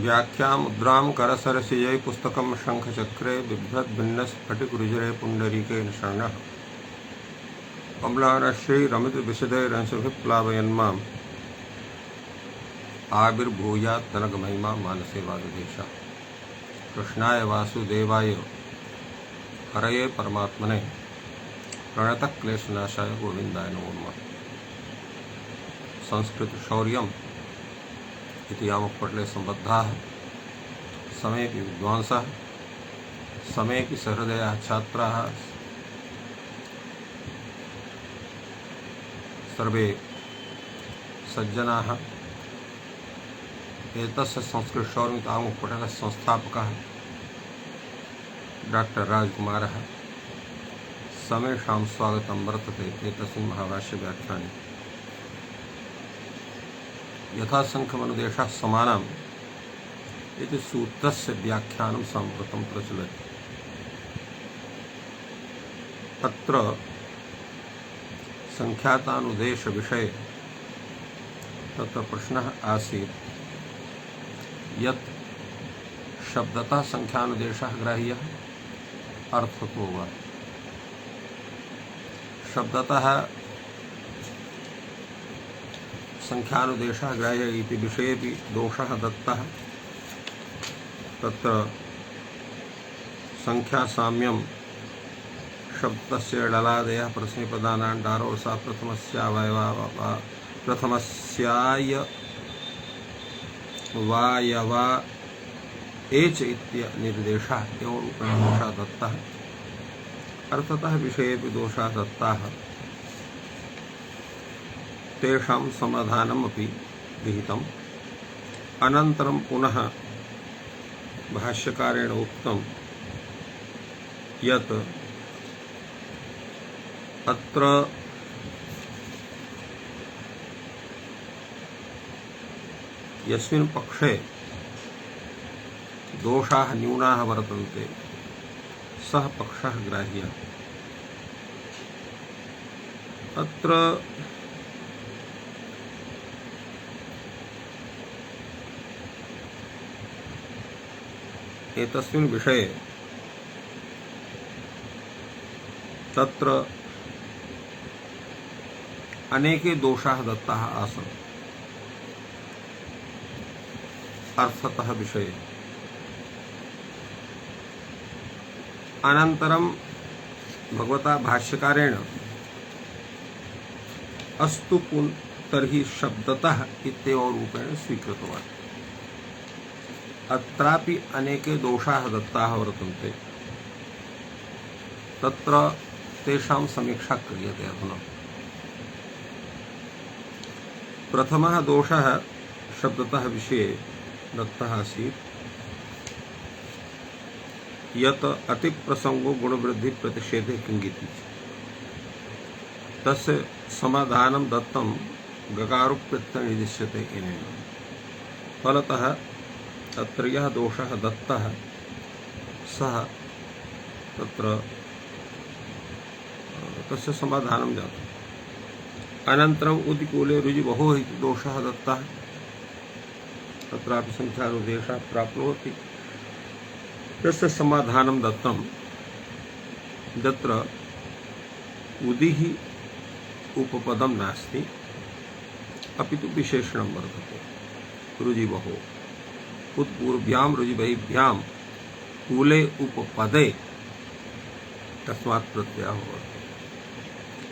व्याख्या मुद्रां करसरसिजै पुस्तकं शंखचक्रे बिभ्रद्भिन्नस्फटिकरुचिरे पुण्डरीके शरणः कमलारश्यै रमितविशदैरंशभिः प्लावयन्माम् आविर्भूयात् तनकमहिमा मानसे वागधेशः। कृष्णाय वासुदेवाय हरये परमात्मने प्रणतक्लेशनाशाय गोविन्दाय नमो नमः। संस्कृतशौर्यम् इति यामपटले सम्बद्धाः समेऽपि विद्वांसः समेऽपि सहृदयाः छात्राः सर्वे सज्जनाः एतस्य संस्कृतशौर्यम् इति यामपटलस्य संस्थापकः डॉक्टर राजकुमारः समेषां स्वागतं वर्तते एतस्मिन् महाभाष्यव्याख्याने। यथासङ्ख्यमनुदेशः समानम् इति सूत्रस्य व्याख्यानं साम्प्रतं प्रचलति। अत्र संख्यातानुदेशविषये तत्र प्रश्नः आसीत् यत् शब्दतः संख्यानुदेशः ग्राह्यः अर्थतो वा। शब्दतः संख्यानुदेशः ग्राह्यः इति विषयेपि दोषः दत्तः। तत्र संख्यासाम्यं शब्दस्य डलादयः प्रथमपदानां डारोसा प्रथमस्याय वायवा एच इत्य निर्देशः एवं दोषः दत्तः। अर्थतः विषयेपि दोषः दत्ताः। तेषां समाधानमपि विहितम्। अनन्तरं पुनः भाष्यकारेण उक्तं यत् अत्र यस्मिन् पक्षे दोषाः न्यूनाः वर्तन्ते सः पक्षः ग्राह्यः। अत्र एतस्मिन् विषये तत्र अनेके दोषाः दत्ताः आसन् अर्थतः विषये। अनन्तरं भगवता भाष्यकारेण अस्तु तर्हि शब्दतः इत्येवं रूपेण स्वीकृतवान्। अत्रापि अनेके दोषाः दत्ताः वर्तन्ते। तत्र तेषां समीक्षा क्रियते अधुना। प्रथमः दोषः शब्दतः विषये दत्तः आसीत् यत् अतिप्रसंगो गुणवृद्धि प्रतिषेधे किंगिति। तस्य समाधानं दत्तं गकारोप्यत्र निर्दिश्यते अनेन। फलतः तत्र यः दोषः दत्तः सः तत्र तस्य समाधानं जातम्। अनन्तरम् उदिकूले रुजिबहो इति दोषः दत्तः। तत्रापि संख्यानुदेशः प्राप्नोति। तस्य समाधानं दत्तं यत्र उदिः उपपदं नास्ति अपि तु विशेषणं वर्तते रुजिबहो। उत्पूर्व्यां रुजिबहिभ्यां कूले उपपदे तस्मात् प्रत्ययः भवति।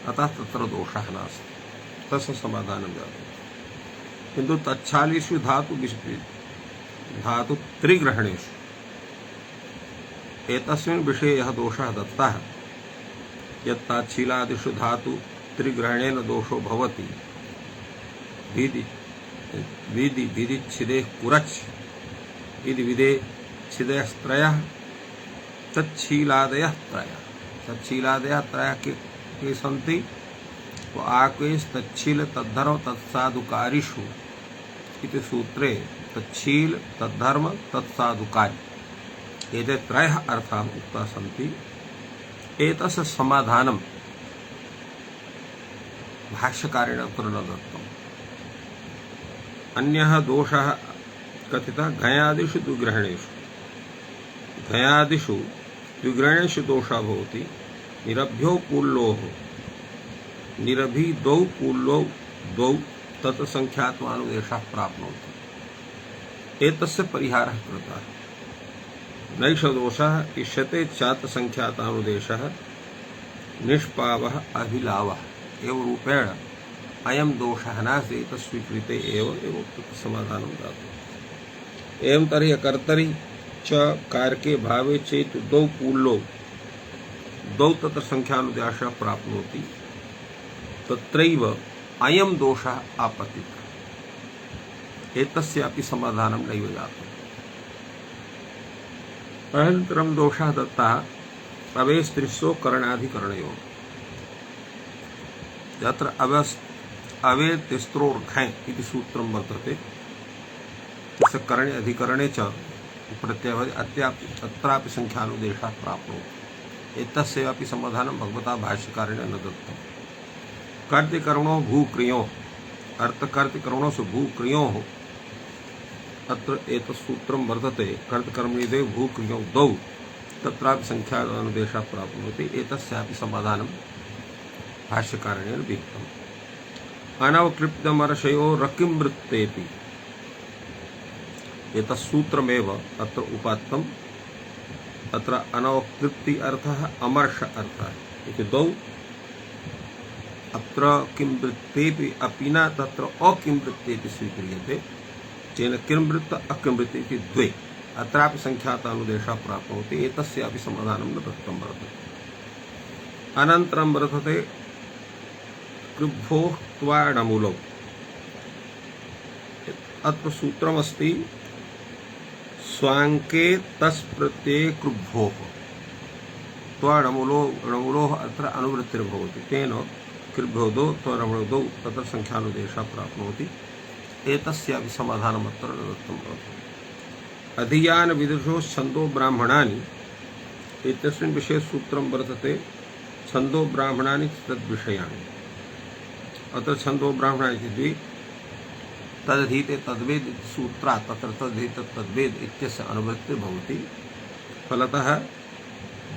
अतः तत्र दोषः नास्ति। तस्य समाधानं जातम्। किन्तु तच्छालीषु धातु त्रिग्रहणेषु एतस्मिन् विषये यः दोषः दत्तः यत् ताच्छीलादिषु धातु त्रिग्रहणेन दोषो भवति। विधिच्छिदेः कुरच् इति विधे छिदयस्त्रयः तच्छीलादयः त्रयः। तच्छीलादयः त्रयः के सन्ति? आकेश तच्छील तद्धर्म तत्साधुकारिषु इति सूत्रे तच्छील तद्धर्म तत्साधुकारी एते त्रयः अर्थाः उक्ताः सन्ति। एतस्य समाधानं भाष्यकारेण अत्र न दत्तम्। अन्यः दोषः कथितः घयादिषु द्विग्रहणेषु घयादिषु द्विग्रहणेषु दोषः भवति निरभ्यो पूल्लोः निरभि द्वौ पूल्लौ द्वौ तत्र संख्यात्मानुदेशः प्राप्नोति एतस्य परिहारः कृतः नैष दोषः इष्यते चात संख्यातानुदेशः निष्पावः अभिलावः एवं रूपेण अयं दोषः नास्ति तस्वीकृते एव समाधानं दातुम् एवं तर्हि अकर्तरि च कारके भावे चेत् द्वौ पूल्लौ द्वौ तत्र संख्यानुदेशः प्राप्नोति तत्रैव अयं दोषः आपतितः एतस्यापि समाधानं नैव जातम् अनन्तरं दोषः दत्तः अवेस्त्रिस्सो करणाधिकरणयोः यत्र अवेतिस्त्रोर्घै इति सूत्रं वर्तते तस्य करणे अधिकरणे च प्रत्ययः अत्रापि संख्यानुदेशः प्राप्नोति एतस्यापि समाधानं भगवता भाष्यकारेण न दत्तम् कर्तृकर्मणो भूक्रियोः अर्थकर्तृकर्मणोः भूक्रियोः अत्र एतत् सूत्रं वर्तते कर्तृकर्मणि द्वे भूक्रियौ द्वौ तत्रापि संख्यानुदेशः प्राप्नोति एतस्यापि समाधानं भाष्यकारेण विहितम् अनवक्लिप्तमर्षयो रकिमृत्तेपि एतत् सूत्रमेव अत्र उपात्तम् अत्र अनवक्लिप्ति अर्थः अमर्ष अर्थः इति द्वौ अत्र किंवृत्तेपि अपि न तत्र अकिंवृत्तेपि स्वीक्रियते तेन किंवृत्त अकिंवृत्ति इति द्वे अत्रापि संख्यातानुदेशः प्राप्नोति एतस्यापि समाधानं न दत्तं वर्तते अनन्तरं वर्तते कृभ्वोः त्वाणमूलौ अत्र सूत्रमस्ति स्वाङ्के तस् प्रत्यये कृभ्वोः त्वाणमूलोः अत्र अनुवृत्तिर्भवति तेन कृभ्वो द्वौ त्वणमूलौ द्वौ तत्र संख्यानुदेशः प्राप्नोति एतस्यापि समाधानमत्र न दत्तं भवति अधियान विदुषो छन्दो ब्राह्मणानि एतस्मिन् विषये सूत्रं वर्तते छन्दो ब्राह्मणानि तद्विषयाणि अत्र छन्दो ब्राह्मणानि इति द्वे तदधीते तद्वेद इति सूत्रात् तत्र तदधीते तद्वेद इत्यस्य अनुवृत्तिः भवति फलतः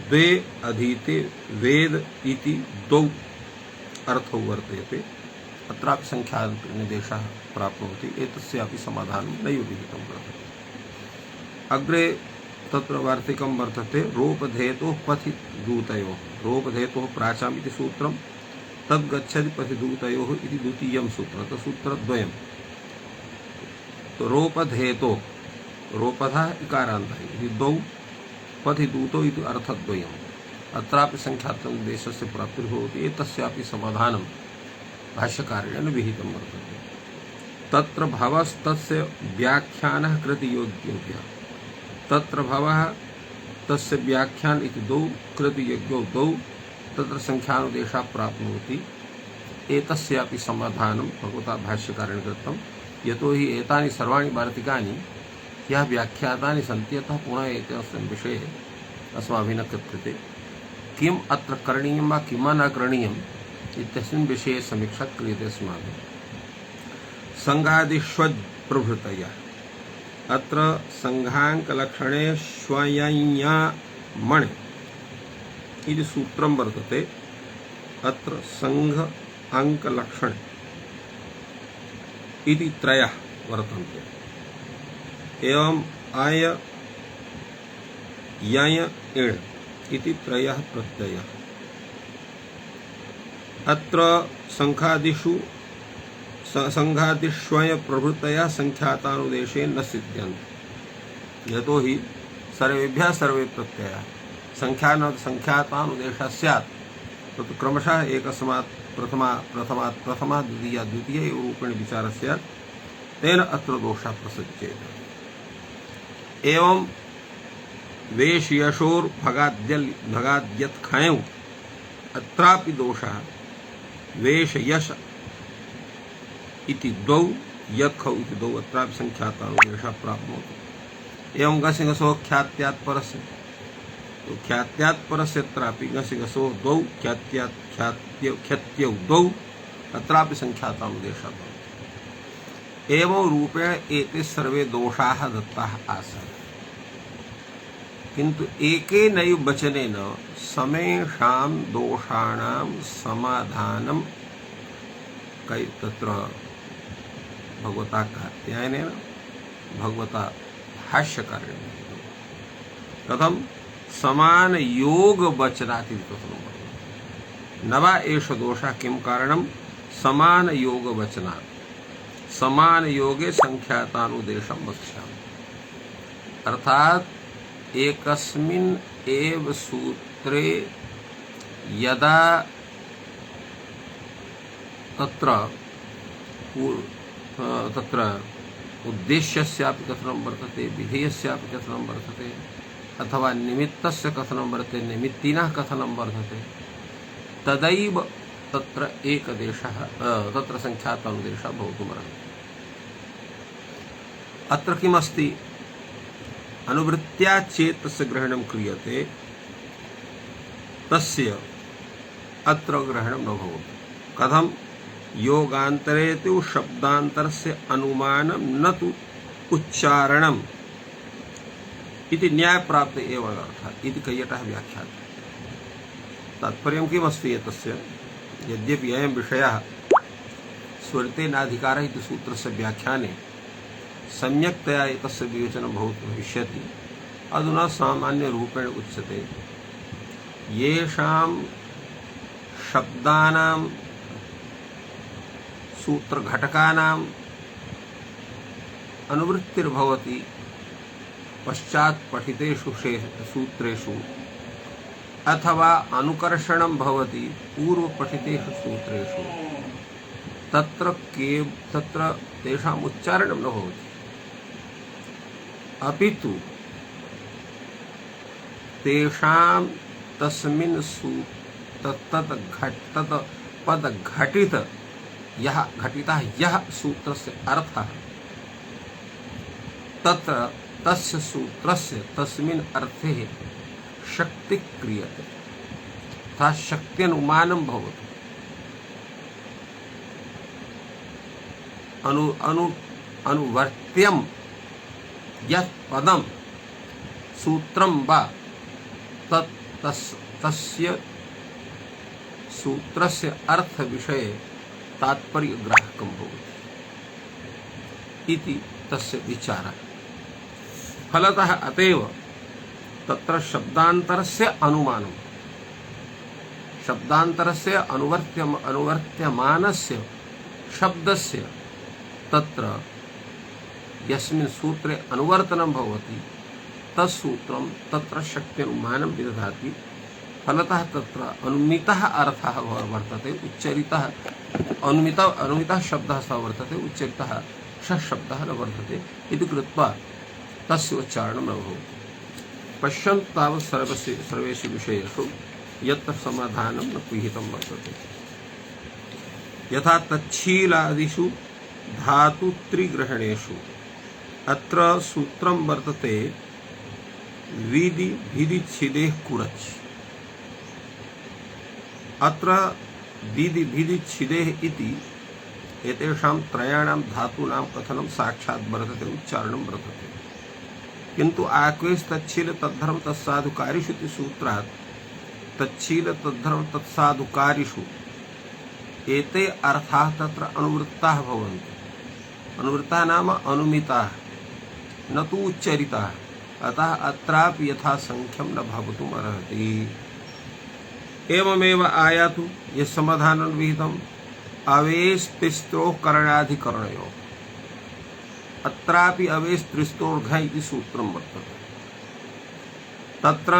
द्वे अधीते वेद इति द्वौ अर्थौ वर्तते अत्रापि संख्यानिदेशः प्राप्नोति एतस्यापि समाधानं नैव विहितं वर्तते अग्रे तत्र वार्तिकं वर्तते रोपधेतोः पथिदूतयोः रोपधेतोः प्राचाम् इति सूत्रं तद्गच्छति पथिदूतयोः इति द्वितीयं सूत्रं तत् सूत्रद्वयं तो रोपधेतो रोपधः इकारान्तः इति द्वौ पथिदूतो इति अर्थद्वयम् अत्रापि संख्यातनिदेशस्य प्राप्तिर्भवति एतस्यापि समाधानं भाष्यकारेण विहितं वर्तते तत्र भवस्तस्य व्याख्यानः कृतियोग्योभ्यः तत्र भवः तस्य व्याख्यान इति द्वौ कृतियोग्यौ द्वौ तत्र संख्यानुदेशः प्राप्नोति एतस्यापि समाधानं भगवता भाष्यकारेण कृतं यतो हि एतानि सर्वाणि वार्तिकानि यः व्याख्यातानि सन्ति अतः पुनः एतस्मिन् विषये अस्माभिः न कथ्यते किम् अत्र करणीयं वा किं न करणीयम् इत्यस्मिन् विषये समीक्षा क्रियते अस्माभिः संघादिष्वज् प्रभृतयः अत्र संघाङ्कलक्षणे श्वयञ्ञमण् इति सूत्रं वर्तते अत्र संघ अंकलक्षण इति त्रयः वर्तन्ते एवं आय यय इण इति त्रयः प्रत्ययः अत्र संघादिष्वय प्रभृतयः संख्यातानुदेशेन न सिद्ध्यन्ते यतो हि सर्वेभ्यः सर्वे प्रत्ययाः संख्यातानुदेशः स्यात् तत् क्रमशः एकस्मात् प्रथमा द्वितीय रूपेण विचारः स्यात् तेन अत्र दोषः प्रसज्येत एवं वेशयशोर्भगाद्यत्खयोः अत्रापि दोषः वेशयश इति द्वौ यत्खौ इति द्वौ अत्रापि संख्यातानुदेशः प्राप्नोति एवं गसिगसो ख्यात्यात् परस्य तो ख्यात्यात् परस्य अत्रापि गसिगसो द्वौ ख्यात्यौ द्वौ अत्रापि संख्यातानुदेशः भवति एवं रूपेण एते सर्वे दोषाः दत्ताः आसन्, किन्तु एकेनैव वचनेन समेषां दोषाणां समाधानं तत्र भगवता कात्यायनेन भगवता भाष्यकारेण कथं समान योग वचनात् इति कथनं वर्तते। न वा एष दोषः किं कारणं समान योग वचनात् समान योगे संख्यातानुदेशं वक्ष्यामि। अर्थात एकस्मिन् एव सूत्रे यदा तत्र उद्देश्यस्यापि कथनं वर्तते, विधेयस्यापि कथनं वर्तते, अथवा निमित्तस्य कथनं वर्तते, निमित्तिनः कथनं वर्तते, तदैव तत्र एकदेशः तत्र संख्यातानुदेशः भवितुमर्हति। अत्र किमस्ति, अनुवृत्त्या चेतस्य ग्रहणं क्रियते तस्य अत्र ग्रहणं न भवति। कथं योगान्तरे तु शब्दान्तरस्य अनुमानं न तु उच्चारणम् इति न्यायप्राप्त एव अर्थः इति कैयटः व्याख्याति। तात्पर्यं किमस्ति एतस्य, यद्यपि अयं विषयः स्वर्ते नाधिकारः इति सूत्रस्य व्याख्याने सम्यक्तया एतस्य विवेचनं भविष्यति, अधुना सामान्यरूपेण उच्यते येषां शब्दानां सूत्रघटकानाम् अनुवृत्तिर्भवति पश्चात् पठितेषु सूत्रेषु, अथवा अनुकर्षणं भवति पूर्वपठितेषु सूत्रेषु, तत्र तेषाम् उच्चारणं न भवति, अपितु तेषां तस्मिन् तत् पदघटित घटितः यः सूत्रस्य अर्थः तत्र तस्य सूत्रस्य तस्मिन् अर्थे शक्ति क्रियते, तथा शक्त्यनुमानं भवति। अनुवर्त्यं यत् पदं सूत्रं वा तस्य सूत्रस्य अर्थ विषये तात्पर्यग्राहकं भवति इति तस्य विचारः। फलतः अतएव तत्र शब्दान्तरस्य अनुमानं, शब्दान्तरस्य अनुवर्त्यमानस्य शब्दस्य तत्र यस्मिन् सूत्रे अनुवर्तनं भवति तत्सूत्रं तत्र शक्त्यनुमानं विदधाति। फलतः तत्र अनुमितः अर्थः वर्तते, उच्चरितः अनुमितः शब्दः सः वर्तते, उच्चरितः सः शब्दः न वर्तते इति कृत्वा तस्य उच्चारणं न भवति। पश्यन्तु तावत् सर्वेषु विषयेषु यत्र समाधानं न पिहितं वर्तते। यथा तच्छीलादिषु धातुत्रिग्रहणेषु अत्र सूत्रं वर्तते विधि भिधि छिदेः कुरच्। अत्र विधि भिधि छिदेः इति एतेषां त्रयाणां धातूनां कथनं साक्षात् वर्तते, उच्चारणं वर्तते, किन्तु आक्वेश तच्छील तद्धर्म तत्साधुकारिषु इति सूत्रात् तच्छील तद्धर्म तत्साधुकारिषु एते अर्थाः तत्र अनुवृत्ताः भवन्ति। अनुवृत्ताः नाम अनुमिताः, न तु उच्चरिताः। अतः अत्रापि यथा संख्यं न भवितुम् अर्हति। एवमेव आयातु यः समाधानं विहितम् अवेस्त्रिस्तोः करणाधिकरणयोः। अत्रापि अवेस्त्रिस्तोर्घ इति सूत्रं वर्तते। तत्र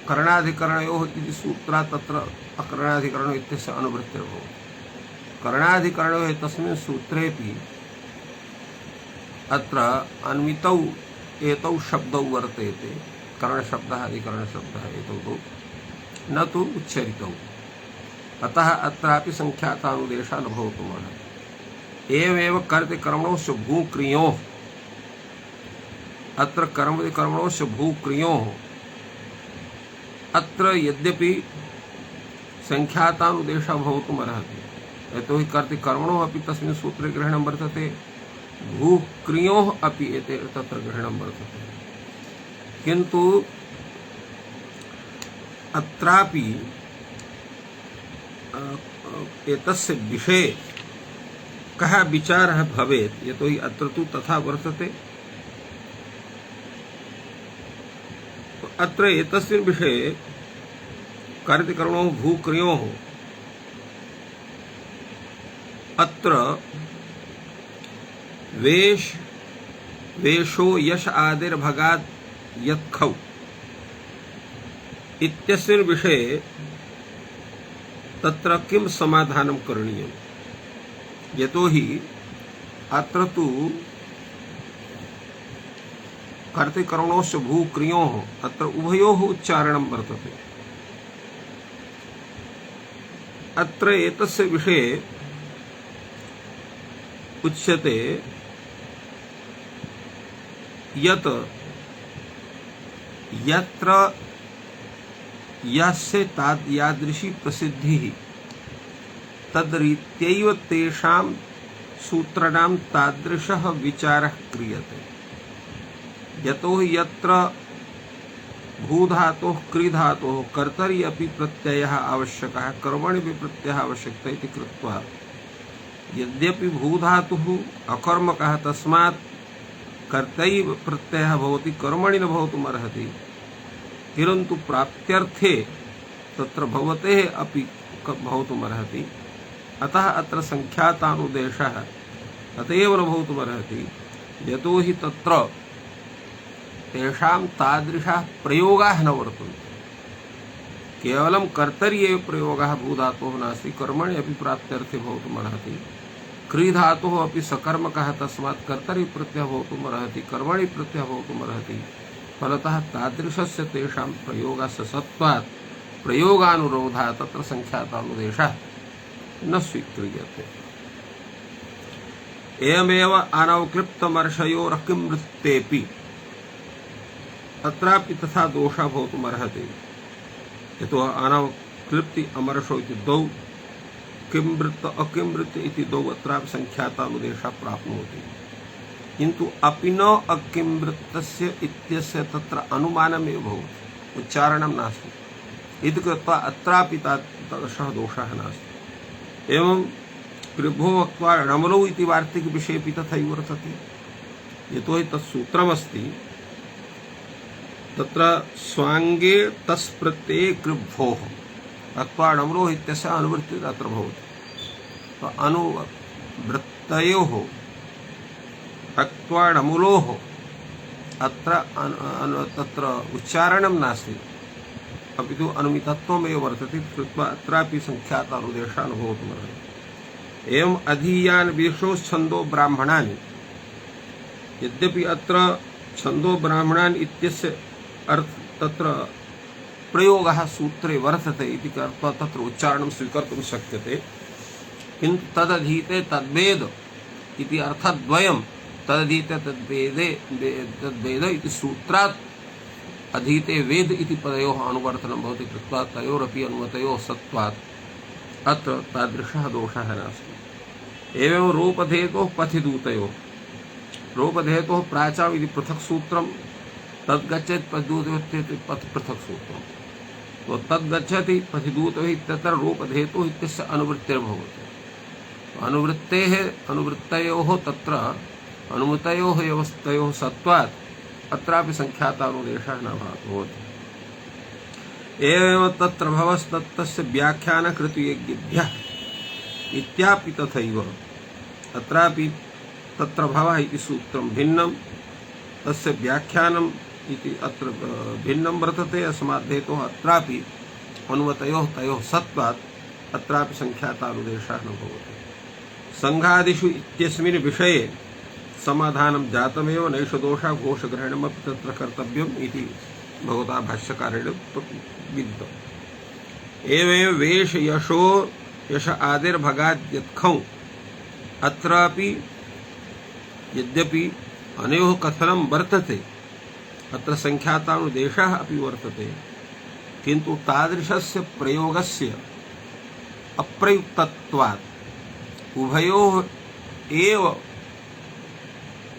करणाधिकरणयोः इति सूत्रात् तत्र अकरणाधिकरणो इत्यस्य अनुवृत्तिर्भवति। करणाधिकरणयोः तस्मिन् सूत्रेपि अत्र अन्वितौ एतौ शब्दौ वर्तेते, करणशब्दः अधिकरणशब्दः एतौ द्वौ, न तु उच्चरितौ। अतः अत्रापि संख्यातानुदेशः न भवितुमर्हति। एवमेव कर्तृकर्मणोश्च भूक्रियोः, अत्र कर्मणोश्च भूक्रियोः अत्र यद्यपि संख्यातानुदेशः भवितुमर्हति, यतोहि कर्तृकर्मणोः अपि तस्मिन् सूत्रे ग्रहणं वर्तते, भूक्रियोः अपि एते तत्र ग्रहणं वर्तते। किन्तु अत्रापि एतस्य विषये कः विचारः भवेत्, यतोहि अत्र तु तथा वर्तते। अत्र एतस्मिन् विषये कर्तृकरणोः भूक्रियोः अत्र वेशो यश आदिर्भगात् यत्खौ इत्यस्मिन् विषये तत्र किं समाधानं करणीयम्? यतोहि अत्र तु कर्तृकरणोश्च भूक्रियोः अत्र उभयोः उच्चारणं वर्तते। अत्र एतस्य विषये उच्यते यत् यत्र यस्य यादृशी प्रसिद्धिः तद्रीत्यैव तेषां सूत्राणां तादृशः विचारः क्रियते। यतोहि यत्र भूधातोः क्रिधातोः कर्तरि अपि प्रत्ययः आवश्यकः कर्मणि अपि प्रत्ययः आवश्यकः इति कृत्वा यद्यपि भूधातुः अकर्मकः तस्मात् कर्तरि प्रत्ययः भवति कर्मणि न भवितुमर्हति, किन्तु प्राप्त्यर्थे तत्र भवतेः अपि भवितुमर्हति। अतः अत्र संख्यातानुदेशः अतएव न भवितुमर्हति, यतोहि तत्र तेषां तादृशाः प्रयोगाः न वर्तन्ते। केवलं कर्तरि एव प्रयोगः भूधातोः नास्ति, कर्मणि अपि प्राप्त्यर्थे भवितुमर्हति। क्रिधातुः अपि सकर्मकः तस्मात् कर्तरि प्रत्ययः भवितुमर्हति, कर्मणि प्रत्ययः भवितुमर्हति। फलतः तादृशस्य तेषां प्रयोगस्य सत्त्वात् प्रयोगानुरोधात् तत्र संख्यातानुदेशः न स्वीक्रियते। एवमेव अनवक्लिप्तमर्षयोरकिमृत्तेऽपि अत्रापि तथा दोषः भवितुमर्हति। यतो अनवक्लिप्ति अमर्षो इति द्वौ, किमृत्त अकिमृत्त इति द्वौ अत्रापि संख्यातानुदेशः प्राप्नोति। किन्तु अपि न अकिमृत्तस्य इत्यस्य तत्र अनुमानमेव भवति, उच्चारणं नास्ति। इति कृत्वा अत्रापि तादृशः दोषः नास्ति। एवं कृभो वक्त्वा णमलौ इति वार्तिकविषयेऽपि तथैव वर्तते। यतोहि तत्सूत्रमस्ति तत्र स्वाङ्गे तस्प्रत्यये कृभ्वोः अक्त्वा णमलोः इत्यस्य अनुवृत्तिः तत्र भवति। अनुवृत्तयोः अक्त्वा णमलोः अत्र तत्र उच्चारणं नास्ति, अपि तु अनुमितत्वमेव वर्तते। कृत्वा अत्रापि संख्यातानुदेशः न भवितुमर्हति। एवम् अधीयान् वेशोच्छन्दो ब्राह्मणानि, यद्यपि अत्र छन्दो ब्राह्मणान् इत्यस्य अर्थ तत्र प्रयोगः सूत्रे वर्तते इति कृत्वा तत्र उच्चारणं स्वीकर्तुं शक्यते, किन्तु तदधीते तद्वेद इति अर्थद्वयं, तदधीते तद्वेद इति सूत्रात् अधीते वेद इति पदयोः अनुवर्तनं भवति। कृत्वा तयोरपि अनुमतयोः सत्त्वात् अत्र तादृशः दोषः नास्ति। एवं रोपधेतोः पथिदूतयोः, रोपधेतोः प्राचाम् इति पृथक् सूत्रं, तद्गच्छति पथिदूतयोः पृथक् सूत्रं। तो तद्गच्छति पथिदूतयोः इत्यत्र रोपधेतोः इत्यस्य अनुवृत्तिर्भवति। अनुवृत्तयोः तत्र अनुमतयोः व्यवस्थयोः सत्त्वात् अत्रापि संख्यातानुदेशः न भवति। एवं तत्र भवस्तस्य व्याख्यानकृतयज्ञेभ्यः इत्यापि तथैव अत्रापि तत्र भवः इति सूत्रं भिन्नं, तस्य व्याख्यानम् इति अत्र भिन्नं वर्तते। अस्माद्धेतोः अत्रापि अनुमतयोः तयोः सत्त्वात् अत्रापि संख्यातानुदेशः न भवति। संघादिषु इत्यस्मिन् विषये समाधानं जातमेव, नैष दोषः घोषग्रहणमपि तत्र कर्तव्यम् इति भगवता भाष्यकारेण विदितम्। एवमेव वेश यशो यश आदिर्भगाद्यत्खौ अत्रापि यद्यपि अनयोः कथनं वर्तते, अत्र संख्यातानुदेशः अपि वर्तते, किन्तु तादृशस्य प्रयोगस्य अप्रयुक्तत्वात् उभयोः एव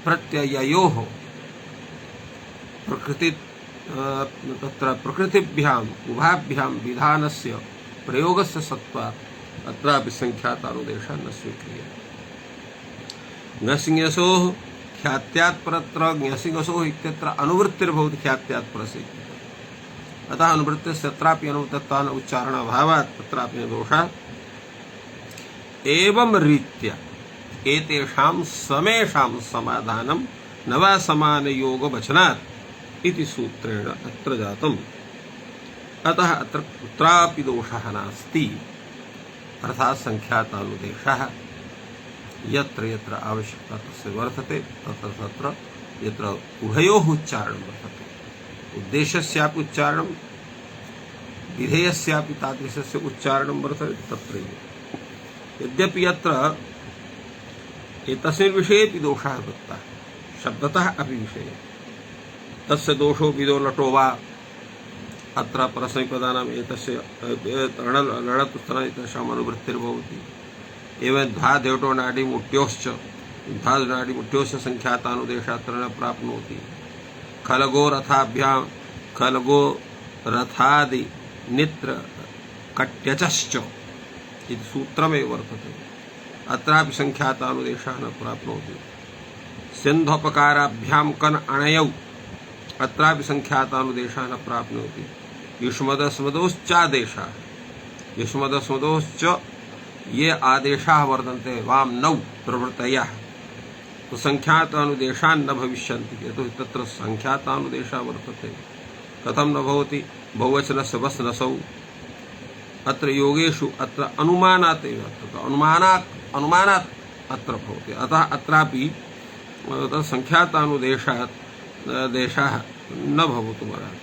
प्रत्यययोः प्रकृति तत्र प्रकृतिभ्याम् उभाभ्यां विधानस्य प्रयोगस्य सत्त्वात् अत्रापि संख्यातानुदेशः न स्वीक्रियते। ङसिङसोः ख्यात्यात् परत्र ङसिङसोः इत्यत्र अनुवृत्तिर्भवति ख्यात्यात् परस्य। अतः अनुवृत्तिस्य तत्रापि अनुवृत्तत्वान् उच्चारणाभावात् तत्रापि दोषः। एवं रीत्या एतेषां समेषां समाधानं न वा समानयोगवचनात् इति सूत्रेण अत्र जातम्। अतः अत्र कुत्रापि दोषः नास्ति, अर्थात् संख्यातानुदेशः यत्र यत्र आवश्यकता तस्य वर्तते तत्र तत्र यत्र उभयोः उच्चारणं वर्तते, उद्देश्यस्यापि उच्चारणं विधेयस्यापि तादृशस्य उच्चारणं वर्तते तत्रैव। यद्यपि यत्र एतस्मिन् विषयेपि दोषः वृत्तः, शब्दतः अपि विषये तस्य दोषो विदो लटो वा अत्र परस्मैपदानाम् एतस्य लडतुस्तन एतेषाम् अनुवृत्तिर्भवति। एवं ध्वादेवटो नाडीमुट्योश्च ध्वानाडीमुट्योश्च संख्यातानुदेशात्र न प्राप्नोति। खलगो रथाभ्यां खलगो रथादि नित्र कट्यचश्च इति सूत्रमेव वर्तते, अत्रापि संख्यातानुदेशः न प्राप्नोति। सिन्धोपकाराभ्यां कन अणयौ अत्रापि संख्यातानुदेशः न प्राप्नोति। युष्मदस्मदोश्चादेशाः युष्मदस्मदोश्च ये आदेशाः वर्तन्ते वाम नौ प्रवृत्तयः तो संख्यातानुदेशान् न भविष्यन्ति, यतो हि तत्र संख्यातानुदेशः वर्तते। कथं न भवति? बहुवचनस्य वस् नसौ अत्र योगेषु अत्र अनुमानात् एव अनुमानात् अत्र भवति। अतः अत्रापि संख्यातानुदेशात् देशः न भवितुमर्हति।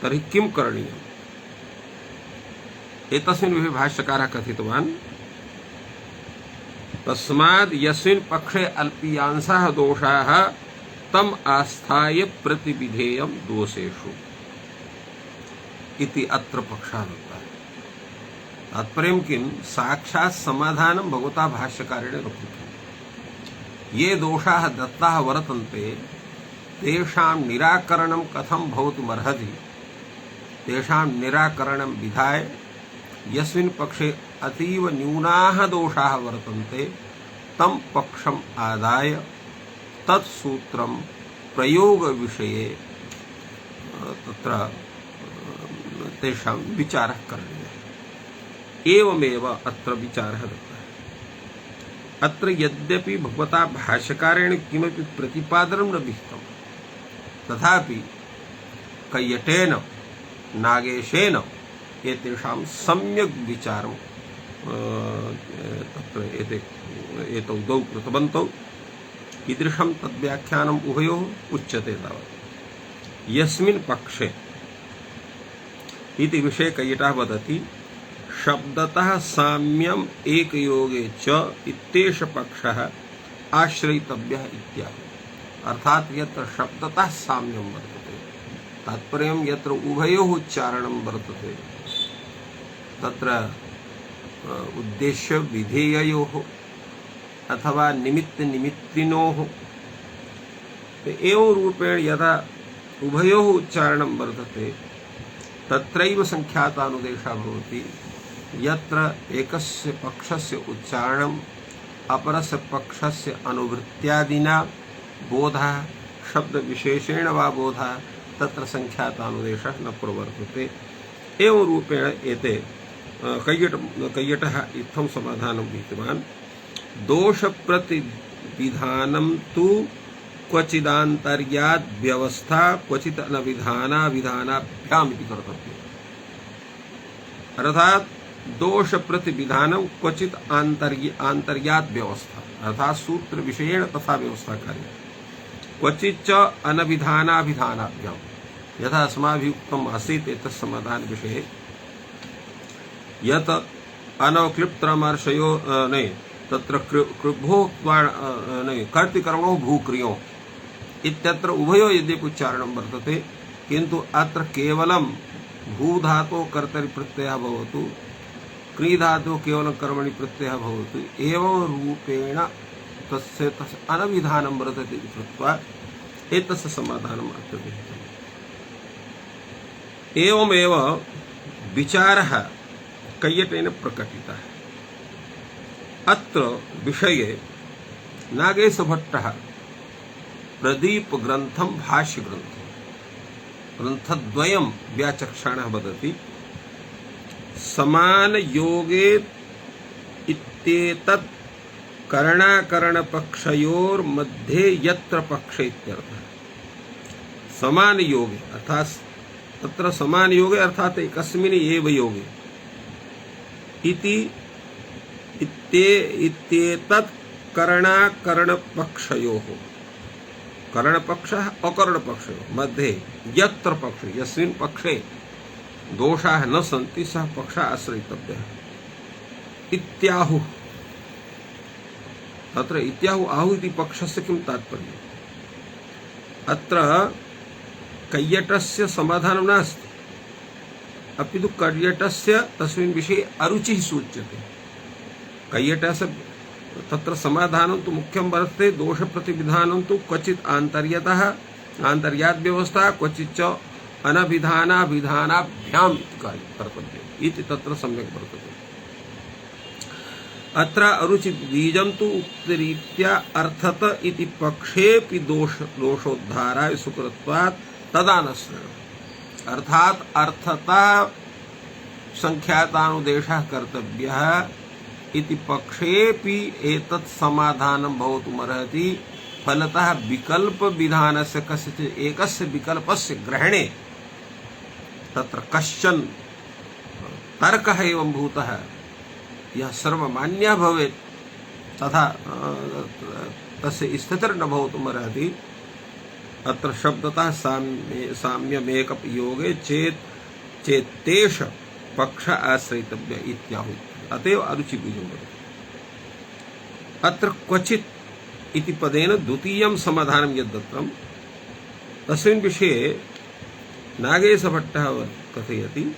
तर्हि किं करणीयम्? एतस्मिन् विषये भाष्यकारः कथितवान्, तस्माद् यस्मिन् पक्षे अल्पीयांशः दोषाः तम् आस्थाय प्रतिविधेयं दोषेषु इति अत्र पक्षः दत्तः। तात्पर्यं किं? साक्षात् समाधानं भगवता भाष्यकारेण न कृतं। ये दोषाः दत्ताः वर्तन्ते तेषां निराकरणं कथं भवितुमर्हति, तेषां निराकरणं विधाय यस्मिन् पक्षे अतीव न्यूनाः दोषाः वर्तन्ते तं पक्षम् आदाय तत्सूत्रं प्रयोगविषये तत्र तेषां विचारः करणीयः। एवमेव अत्र विचारः दत्तः। अत्र यद्यपि भगवता भाष्यकारेण किमपि प्रतिपादनं न विहितं, तथापि कैयटेन नागेशेन एतेषां सम्यक् विचारं तत्र एतौ द्वौ कृतवन्तौ। कीदृशं तद्व्याख्यानम् उभयोः उच्यते तावत्। यस्मिन् पक्षे इति विषये कैयटः वदति, शब्दतः साम्यम् एकयोगे च इत्येष पक्षः आश्रयितव्यः इत्यादि। अर्थात् यत्र शब्दतः साम्यं वर्तते, तात्पर्यं यत्र उभयोः उच्चारणं वर्तते, तत्र उद्देश्य विधेययोः अथवा निमित्त निमित्तिनोः एवं रूपेण यदा उभयोः उच्चारणं वर्तते तत्रैव संख्यातानुदेशः भवति। यत्र एकस्य पक्षस्य उच्चारणम् अपरस्य पक्षस्य अनुवृत्त्यादिना बोधः शब्दविशेषेण वा बोधः तत्र संख्यातानुदेशः न प्रवर्तते। एवं रूपेण एते कैयटः इत्थं समाधानं विहितवान्। दोषप्रतिविधानं तु क्वचिदान्तर्याद् व्यवस्था क्वचित् अनविधानाविधानाभ्याम् इति कर्तव्यम्। अर्थात् दोष प्रतिविधानं क्वचित् आन्तर्याद् व्यवस्था, अर्थात् सूत्र विषयेण तथा व्यवस्था कार्या, क्वचिच्च अनविधानाभिधानाभ्याम्। यथा अस्माभिः उक्तम् आसीत् एतत् समाधान विषये, यत् अनवक्लिप्तमर्षयो नहीं तत्र कृभो नहीं कर्तिकर्मणो भूक्रियो इत्यत्र उभयो यद्यपि उच्चारणं वर्तते, किन्तु अत्र केवलं भूधातो कर्तरि प्रत्ययः भवतु, क्रीधातो केवलं कर्मणि प्रत्ययः भवतु, एवं रूपेण तस्य अनभिधानं वर्तते इति कृत्वा एतस्य समाधानम् अत्र विहितम्। एवमेव विचारः कैयटेन प्रकटितः। अत्र विषये नागेशभट्टः प्रदीपग्रन्थं भाष्यग्रन्थं ग्रन्थद्वयं व्याचक्षाणः वदति। समानयोगे इत्येतत् करणाकरणपक्षयोर्मध्ये यत्र पक्ष इत्यर्थः। समान योगे अर्थात तत्र समान योगे अर्थात एकस्मिन् एव योगे इति इत्येतत् करणाकरणपक्षयोः करणपक्षः अकरणपक्षयोः मध्ये यत्र पक्षे यस्मिन् पक्षे दोषाः न सन्ति सः पक्षः आश्रयितव्यः इत्याहुः। तत्र इत्याहुः आहुः इति पक्षस्य किं तात्पर्यम्? अत्र कैयटस्य समाधानं नास्ति, अपितु कैयटस्य तस्मिन् विषये अरुचिः सूच्यते। कैयटस्य तत्र समाधानं तु मुख्यं वर्तते, दोषप्रतिविधानं तु क्वचित् आन्तर्यतः आन्तर्यात् व्यवस्था, क्वचित् च अनभिधानाभिधानाभ्याम् कर्तव्यम् इति तत्र सम्यक् वर्तते। अत्र अरुचि बीजं तु उक्तरीत्या अर्थत इति पक्षेऽपि दोषोद्धाराय सुकृत्वात् तदानश्रयम्। अर्थात् अर्थता संख्यातानुदेशः कर्तव्यः इति पक्षेऽपि एतत् समाधानं भवितुमर्हति। फलतः विकल्प विधानस्य कस्यचित् एकस्य विकल्पस्य ग्रहणे तत्र कश्चन तर्कः एवं भूतः यः सर्वमान्यः भवेत् तथा तस्य स्थितिर्न भवितुमर्हति। अत्र शब्दतः साम्यमेकयोगे चेत्तेष पक्ष आश्रयितव्य इत्याहुः। अतएव अरुचिबीजं वदति। अत्र क्वचित् इति पदेन द्वितीयं समाधानं यद्दत्तं तस्मिन् विषये नागेशभट्टः कथयति।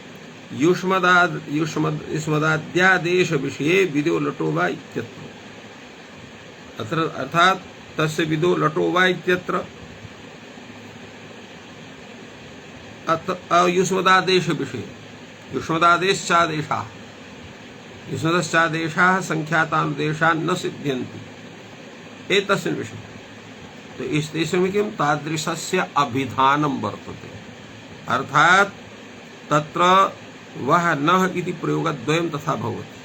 युष्मदाद्यादेश विषये विदो लटो वा इत्यत्र। अत्र अर्थात् तस्य विदो लटो वा इत्यत्र युष्मदादेश विषये युष्मदश्चादेशाः संख्यातानुदेशान् न सिद्ध्यन्ति एतस्मिन् विषये। तो इस्तेषां किं तादृशस्य अभिधानं वर्तते। अर्थात् तत्र वह नः इति प्रयोगद्वयं तथा भवति।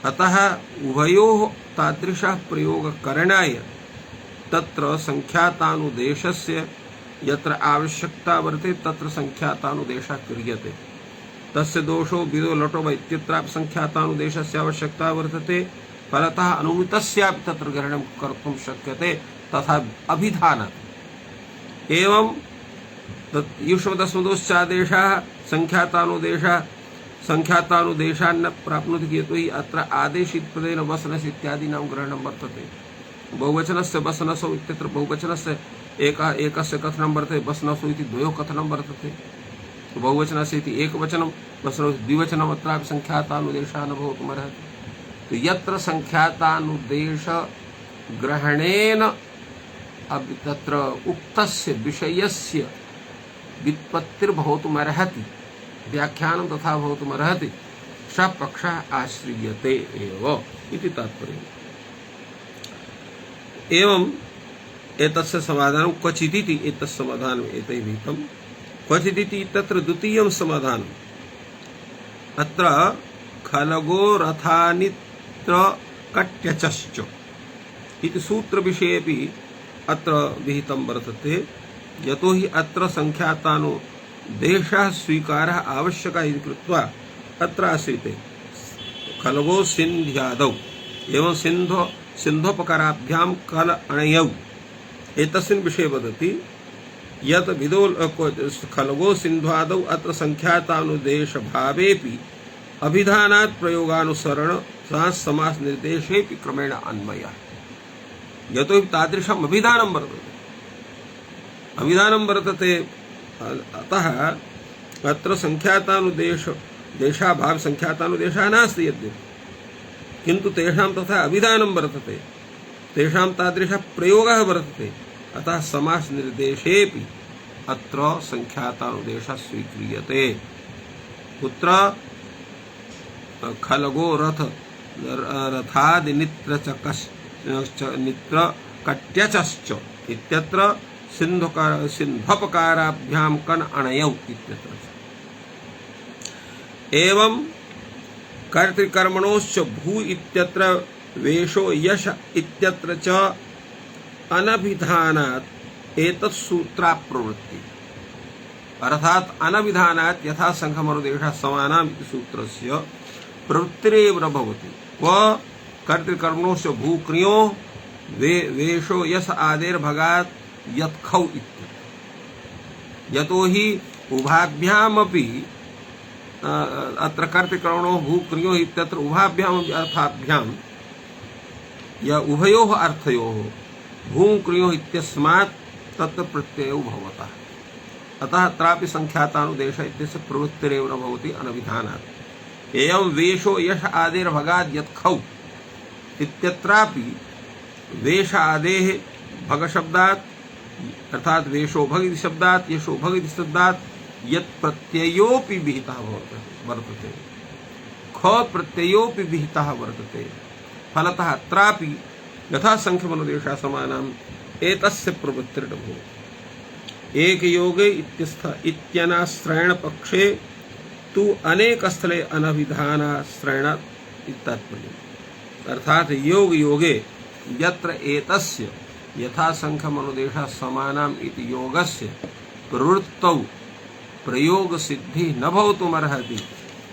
अतः उभयोः तादृशः प्रयोगकरणाय तत्र संख्यातानुदेशस्य यत्र आवश्यकता वर्तते तत्र संख्यातानुदेशः क्रियते। तस्य दोषो विदो लटो वा इत्यत्रापि संख्यातानुदेशस्य आवश्यकता वर्तते। फलतः अनुमितस्यापि तत्र ग्रहणं कर्तुं शक्यते तथा अभिधानात्। एवं युष्मदस्मदोश्चादेशाः संख्यातानुदेशान् न प्राप्नोति यतोहि अत्र आदेशितपदेन वसनस् इत्यादीनां ग्रहणं वर्तते। बहुवचनस्य वसनसौ इत्यत्र बहुवचनस्य एकस्य कथनं वर्तते, वसनसौ इति द्वयोः कथनं वर्तते। बहुवचनस्य इति एकवचनं, वसनौ द्विवचनम्, अत्रापि संख्यातानुदेशः न भवितुमर्हति। तो यत्र संख्यातानुदेश ग्रहणेन तत्र उक्तस्य विषयस्य व्युत्पत्तिर्भवितुमर्हति, व्याख्यानं तथा भवितुमर्हति, सः पक्षः आश्रियते एव इति तात्पर्यम्। एवं एतस्य समाधानं क्वचिदिति एतस्य समाधानम् एतैः विहितं। क्वचिदिति तत्र द्वितीयं समाधानम्। अत्र खलगो रथानित्र कट्यचश्च इति सूत्रविषयेपि अत्र विहितं वर्तते। यतोहि अत्र संख्यातानुदेशः स्वीकारः आवश्यकः इति कृत्वा अत्र आश्रिते। खलगो सिन्ध्यादौ एवं सिन्धोपकाराभ्यां कल अणयौ एतस्मिन् विषये वदति। यत् विदो खलगो सिन्ध्वादौ अत्र संख्यातानुदेश भावेपि अभिधानात् प्रयोगानुसरण समास निर्देशेपि क्रमेण अन्वयः। यतो हि तादृशम् अभिधानं वर्तते अतः अत्र संख्यातानुदेशाभाव संख्यातानुदेशः नास्ति यद्यपि, किन्तु तेषां तथा अभिधानं वर्तते। तेषां तादृशः प्रयोगः वर्तते। अतः समास निर्देशेऽपि अत्र संख्यातानुदेशः स्वीक्रियते। कुत्र खलगो रथ रथादि नित्रकट्यचश्च इत्यत्र सिन्धपकाराभ्यां कन अणयौ इत्यत्र। एवं कर्तृकर्मणोश्च भू इत्यत्र वेशो यश इत्यत्र च अनभिधानात् एतत् सूत्राप्रवृत्ति। अर्थात अनभिधानात् यथा संख्यमनुदेशः समानाम् इति सूत्रस्य प्रवृत्तिरेव न भवति। क्व कर्तृकर्मणोश्च भूक्रियो वेशो यश आदेर्भगात् यत्खौ इत्यत्र। यतो हि उभाभ्यामपि अत्र कर्तृकर्मणो भूक्रियो इत्यत्र उभाभ्यामपि अर्थाभ्यां य उभयोः अर्थयोः भूक्रियो इत्यस्मात् तत्र प्रत्ययो भवतः। अतः अत्रापि संख्यातानुदेश इत्यस्य प्रवृत्तिरेव न भवति अनभिधानात्। एवं वेशो यश आदेर्भगात् यत्खौ इत्यत्रापि वेश आदेः भगशब्दात् अर्थात वेशो भग इति शब्दात् यशो भग इति शब्दात् यत् प्रत्ययोपि विहितः वर्तते, ख प्रत्ययोपि विहितः वर्तते। फलतः अत्रापि यथा संख्यमनुदेशः समानाम् एतस्य प्रवृत्तिर्न भवति। एकयोगे इत्यनाश्रयण पक्षे तु अनेकस्थले अनभिधानाश्रयण इत्तात्पर्यम्। अर्थात योग योगे यत्र एतस्य यथा संख्यमनुदेशः समानाम् इति योगस्य प्रवृत्तौ प्रयोग सिद्धि न भवितुमर्हति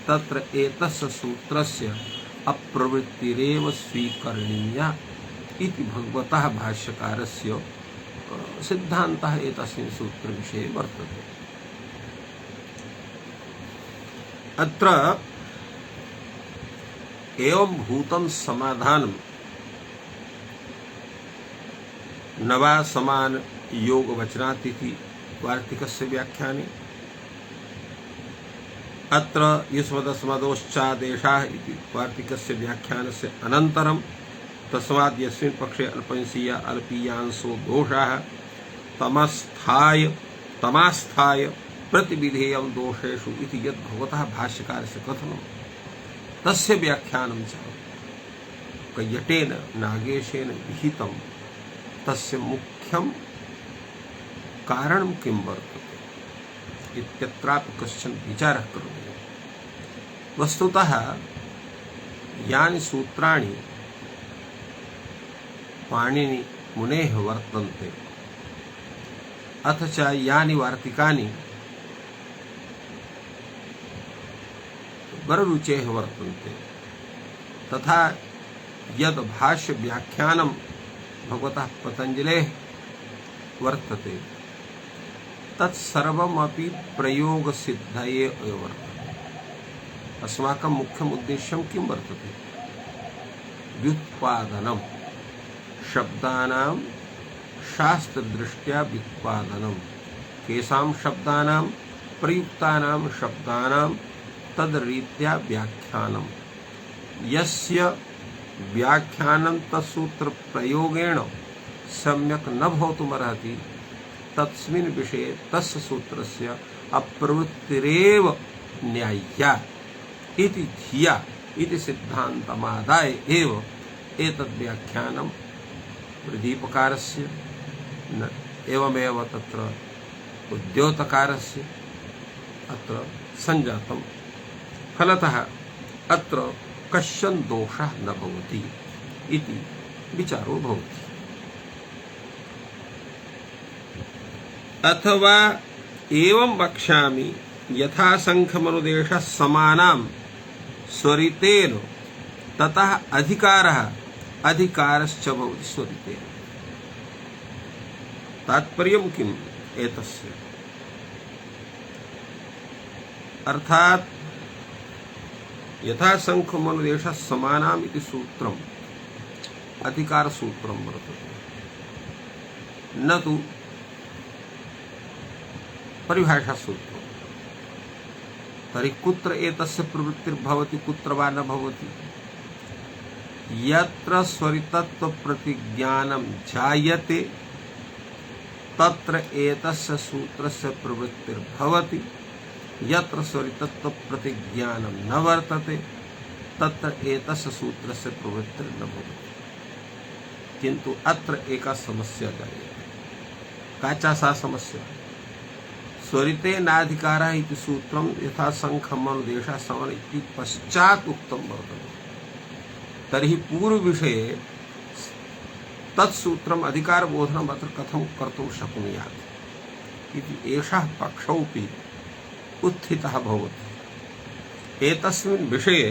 तत्र एतस्य सूत्रस्य अप्रवृत्तिरेव स्वीकरणीया इति भगवतः भाष्यकारस्य सिद्धान्तः एतस्मिन् सूत्रविषये वर्तते। अत्र एवं भूतं समाधानं नवा समान योग वचनातिथि वार्तिकस्य व्याख्याने अत्र युष्मदस्मदोश्चादेशाः इति वार्तिकस्य व्याख्यानस्य अनन्तरं तस्माद् यस्मिन् पक्षे अल्पंशीय अल्पीयांशो दोषाः तमास्थाय प्रतिविधेयं दोषेषु इति यद् भगवतः भाष्यकारस्य कथनं तस्य व्याख्यानं च कैयटेन नागेशेन विहितं तस्य मुख्यं कारणं किं वर्तते इत्यत्रापि कश्चन विचारः करोति। वस्तुतः यानि सूत्राणि पाणिनि मुनेः वर्तन्ते अथ च यानि वार्तिकानि वररुचेः वर्तन्ते तथा यद् भाष्य व्याख्यानं भगवतः पतञ्जलेः वर्तते तत्सर्वमपि प्रयोगसिद्धये एव वर्तते। अस्माकं मुख्यम् उद्देश्यं किं वर्तते? व्युत्पादनं, शब्दानां शास्त्रदृष्ट्या व्युत्पादनं, केषां शब्दानां प्रयुक्तानां शब्दानां तद्रीत्या व्याख्यानं, यस्य व्याख्यानं तत्सूत्र प्रयोगेण सम्यक् न भवितुमर्हति तस्मिन् विषये तस्य सूत्रस्य अप्रवृत्तिरेव न्याय्या इति धिया इति सिद्धान्तमादाय एव एतद् व्याख्यानं प्रदीपकारस्य एवमेव तत्र उद्योतकारस्य अत्र संजातं। फलतः अत्र कश्चन दोषः न भवति इति विचारो भवति। अथवा एवं वक्ष्यामि यथा संख्यमनुदेशः समानां स्वरितेन ततः अधिकारश्च भवति स्वरितेन। तात्पर्यं किम् एतस्य? अर्थात यथा संख्यमनुदेशः समानाम् इति सूत्रम् अधिकार सूत्रं वर्तते, न तु परिभाषा सूत्रम्। तर्हि कुत्र एतस्य प्रवृत्तिर्भवति कुत्र वा न भवति? यत्र स्वरितत्व प्रतिज्ञानं जायते तत्र एतस्य सूत्रस्य प्रवृत्तिर्भवति, यत्र स्वरितत्व प्रतिज्ञानं न वर्तते तत्र एतस्य सूत्रस्य प्रवृत्तिर्न भवति। किंतु अत्र एका समस्या जायते। काचा सा समस्या? स्वरिते नाधिकारः इति सूत्रं यथा संखमनुदेशः समान इति पश्चात् उक्तं वर्तते। तर्हि पूर्वविषये तत्सूत्रम् अधिकारबोधनम् अत्र कथं कर्तुं शक्नुयात् इति एषः पक्षोऽपि उत्थितः भवति। एतस्मिन् विषये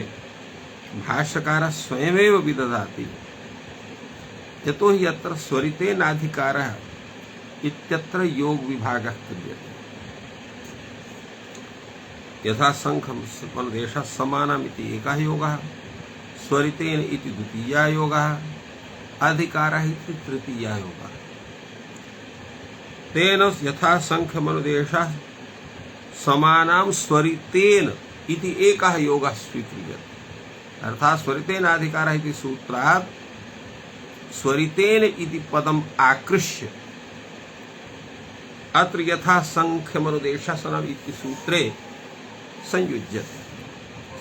भाष्यकारः स्वयमेव विदधाति। यतोहि यत्र स्वरितेनाधिकारः इत्यत्र योग विभागः क्रियते। यथा संखमनुदेशः समानम् इति एकः योगः, स्वरितेन इति द्वितीयः योगः, अधिकारः इति तृतीयः योगः। तेन यथा संखमनुदेशः समानां स्वरितेन इति एकः योगः स्वीक्रियते। अर्थात् स्वरितेनाधिकारः इति सूत्रात् स्वरितेन इति पदम् आकृष्य अत्र यथा संख्यमनुदेशः सनम् इति सूत्रे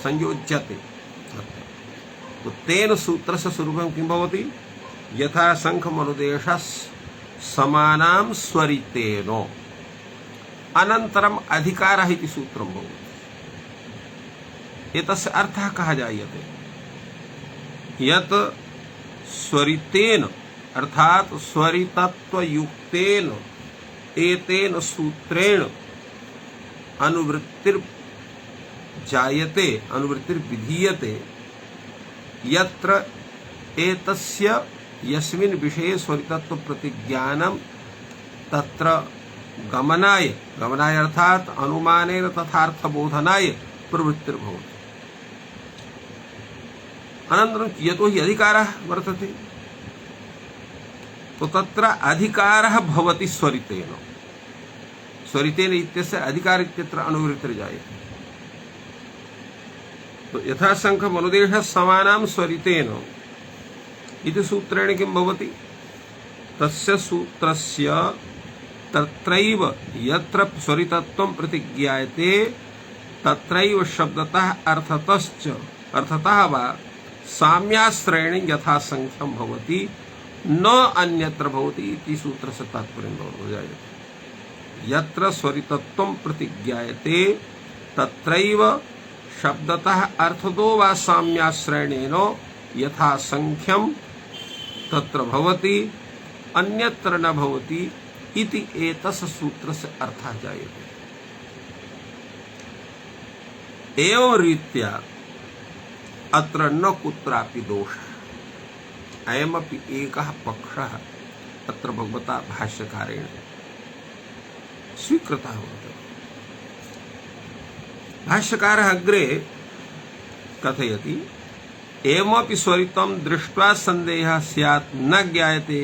संयोज्यते। तो तेन सूत्रस्य स्वरूपं किं भवति? यथा संख्यमनुदेशः समानां स्वरितेन अनन्तरम् अधिकारः इति सूत्रं भवति। एतस्य अर्थः कः जायते? यत् स्वरितेन अर्थात स्वरितत्वयुक्तेन एतेन सूत्रेण अनुवृत्तिर् जायते, अनुवृत्तिर्विधीयते, यत्र एतस्य यस्मिन् विषये स्वरितत्व प्रतिज्ञानं तत्र गमनाय अर्थात अनुमानेन तथार्थबोधनाय प्रवृत्तिर्भवति। अनन्तरं यतो हि अधिकारः वर्तते, तो तत्र अधिकारः भवति स्वरितेन। स्वरितेन इत्यस्य अधिकार इत्यत्र अनुवृत्तिर्जायते। तो यथा संखमनुदेशः समानां स्वरितेन इति सूत्रेण किं भवति? तस्य सूत्रस्य तत्रैव यत्र स्वरितत्वं प्रतिज्ञायते तत्रैव शब्दतः अर्थतः वा साम्याश्रयेण यथा संख्यं भवति न अन्यत्र भवति इति सूत्रस्य तात्पर्यं जायते। यत्र स्वरितत्वं प्रतिज्ञायते तत्रैव शब्दतः अर्थतो वा साम्याश्रयणेन यथा संख्यं तत्र भवति अन्यत्र न भवति इति एतस्य सूत्रस्य अर्थः जायते। एवं रीत्या अत्र न कुत्रापि दोषः। अयमपि एकः पक्षः अत्र भगवता भाष्यकारेण स्वीकृतः वर्तते। भाष्यकारः अग्रे कथयति, एवमपि स्वरितं दृष्ट्वा सन्देहः स्यात् न ज्ञायते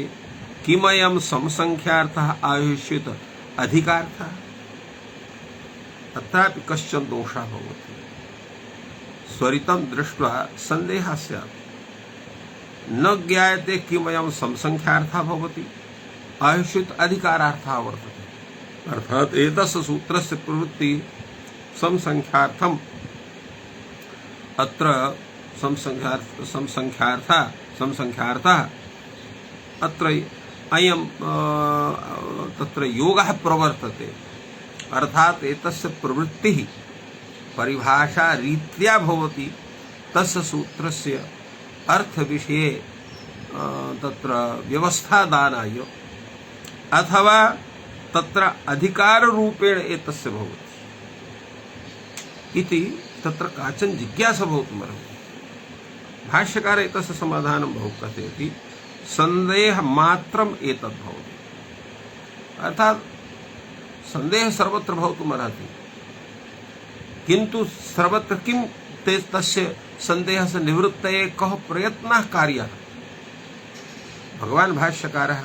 किमयं समसंख्यार्थः आयुष्यत अधिकार्थः। तत्रापि कश्चन दोषः भवति। स्वरितं दृष्ट्वा सन्देहः स्यात् न ज्ञायते किमयं समसंख्यार्थः भवति आयुष्यत अधिकारार्थः वर्तते। अर्थात एतस्य सूत्रस्य प्रवृत्ति समसंख्यार्थम् अत्र समसंख्यार्थः अत्र अयं तत्र योगः प्रवर्तते। अर्थात एतस्य प्रवृत्तिः परिभाषा रीत्या भवति। तस्य सूत्रस्य अर्थविषये तत्र व्यवस्थादानाय अथवा तत्र अधिकाररूपेण एतस्य भवति इति तत्र काचन जिज्ञासा भवितुमर्हति। भाष्यकार एतस्य समाधानं बहु कथयति, सन्देहमात्रम् एतद् भवति। अर्थात् सन्देहः सर्वत्र भवितुमर्हति, किन्तु सर्वत्र किं तस्य सन्देहस्य निवृत्तये कः प्रयत्नः कार्यः? भगवान् भाष्यकारः